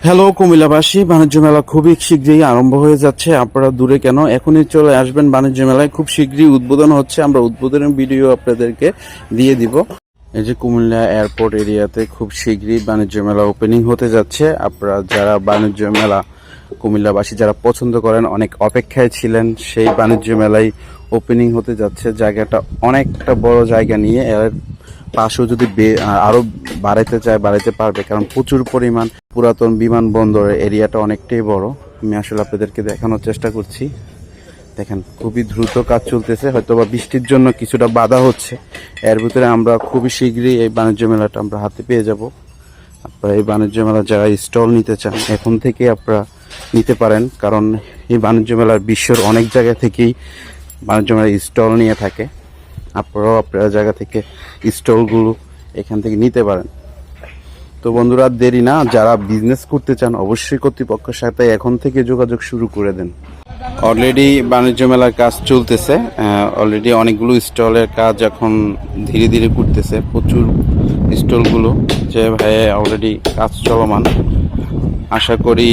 Hello কুমিল্লাবাসী, বাণিজ্য মেলা খুবই শীঘ্রই আরম্ভ হয়ে যাচ্ছে। আপনারা দূরে কেন, এখনই চলে আসবেন বাণিজ্য মেলায়। খুব শীঘ্রই উদ্বোধন হচ্ছে, আমরা উদ্বোধনের ভিডিও আপনাদেরকে দিয়ে দিব। এই যে কুমিল্লা এয়ারপোর্ট এরিয়াতে খুব শীঘ্রই বাণিজ্য মেলা ওপেনিং হতে যাচ্ছে। আপনারা যারা বাণিজ্য মেলা কুমিল্লাবাসী যারা পছন্দ করেন, অনেক অপেক্ষায় ছিলেন, সেই বাণিজ্য মেলায় ওপেনিং হতে যাচ্ছে। জায়গাটা অনেকটা বড় জায়গা নিয়ে, এর পাশেও যদি আরো বাড়াইতে চায় বাড়াইতে পারবে, কারণ প্রচুর পরিমাণ পুরাতন বিমানবন্দরের এরিয়াটা অনেকটাই বড়। আমি আসলে আপনাদেরকে দেখানোর চেষ্টা করছি। দেখেন খুবই দ্রুত কাজ চলতেছে, হয়তো বা বৃষ্টির জন্য কিছুটা বাধা হচ্ছে। এর ভিতরে আমরা খুবই শীঘ্রই এই বাণিজ্য মেলাটা আমরা হাতে পেয়ে যাব। আপনারা এই বাণিজ্য মেলা যারা স্টল নিতে চান এখন থেকে আপনারা নিতে পারেন, কারণ এই বাণিজ্য মেলার বিশ্বের অনেক জায়গা থেকেই বাণিজ্য মেলার স্টল নিয়ে থাকে। আপনারাও আপনার জায়গা থেকে স্টলগুলো এখান থেকে নিতে পারেন। তো বন্ধুরা, দেরি না, যারা বিজনেস করতে চান অবশ্যই কর্তৃপক্ষের সাথে এখন থেকে যোগাযোগ শুরু করে দেন। অলরেডি বাণিজ্য মেলার কাজ চলতেছে, অলরেডি অনেকগুলো স্টলের কাজ এখন ধীরে ধীরে করতেছে। প্রচুর স্টলগুলো যে ভাই অলরেডি কাজ চলমান। আশা করি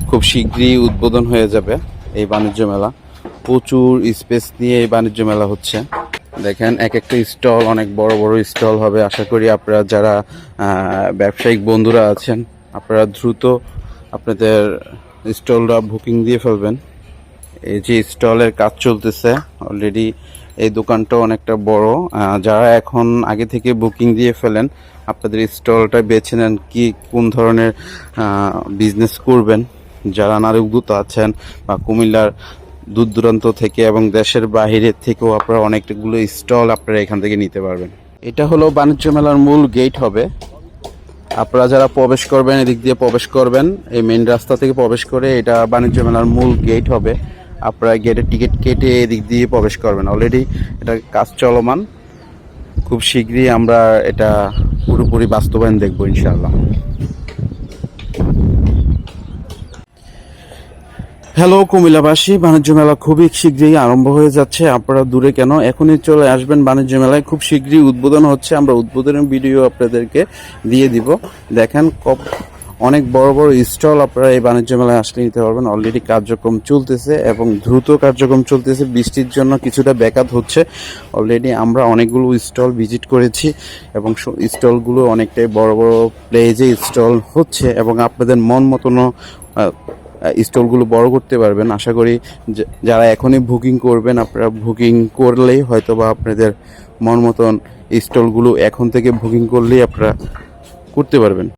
খুব শীঘ্রই উদ্বোধন হয়ে যাবে এই বাণিজ্য মেলা। প্রচুর স্পেস নিয়ে এই বাণিজ্য মেলা হচ্ছে। দেখেন এক একটা স্টল অনেক বড় বড় স্টল হবে। আশা করি আপনারা যারা ব্যবসায়িক বন্ধুরা আছেন আপনারা দ্রুত আপনাদের স্টলটা বুকিং দিয়ে ফেলবেন। এই যে স্টলের কাজ চলতেছে অলরেডি, এই দোকানটা অনেকটা বড়। যারা এখন আগে থেকে বুকিং দিয়ে ফেলেন, আপনাদের স্টলটা বেছে নেন কি কোন ধরনের বিজনেস করবেন। যারা নারী উদ্যোক্তা আছেন বা কুমিল্লার দূর দূরান্ত থেকে এবং দেশের বাহিরের থেকেও আপনারা অনেকগুলো স্টল আপনারা এখান থেকে নিতে পারবেন। এটা হলো বাণিজ্য মেলার মূল গেট হবে। আপনারা যারা প্রবেশ করবেন এদিক দিয়ে প্রবেশ করবেন, এই মেইন রাস্তা থেকে প্রবেশ করে এটা বাণিজ্য মেলার মূল গেট হবে। আপনারা গেটের টিকিট কেটে এদিক দিয়ে প্রবেশ করবেন। অলরেডি এটা কাজ চলমান, খুব শীঘ্রই আমরা এটা পুরোপুরি বাস্তবায়ন দেখবো ইনশাআল্লাহ। হ্যালো কুমিল্লাবাসী, বাণিজ্য মেলা খুবই শীঘ্রই আরম্ভ হয়ে যাচ্ছে। আপনারা দূরে কেন, এখনই চলে আসবেন বাণিজ্য মেলায়। খুব শীঘ্রই উদ্বোধন হচ্ছে, আমরা উদ্বোধনের ভিডিও আপনাদেরকে দিয়ে দিব। দেখেন অনেক বড় বড় স্টল আপনারা এই বাণিজ্য মেলায় আসলে নিতে পারবেন। অলরেডি কার্যক্রম চলতেছে এবং দ্রুত কার্যক্রম চলতেছে। বৃষ্টির জন্য কিছুটা ব্যাঘাত হচ্ছে। অলরেডি আমরা অনেকগুলো স্টল ভিজিট করেছি এবং স্টলগুলো অনেকটাই বড় বড় প্লেজে স্টল হচ্ছে এবং আপনাদের মন মতনও স্টলগুলো বড় করতে পারবেন। আশা করি যারা এখনই বুকিং করবেন, আপনারা বুকিং করলেই হয়তো বা আপনাদের মন মতন স্টলগুলো এখন থেকে বুকিং করলেই আপনারা করতে পারবেন।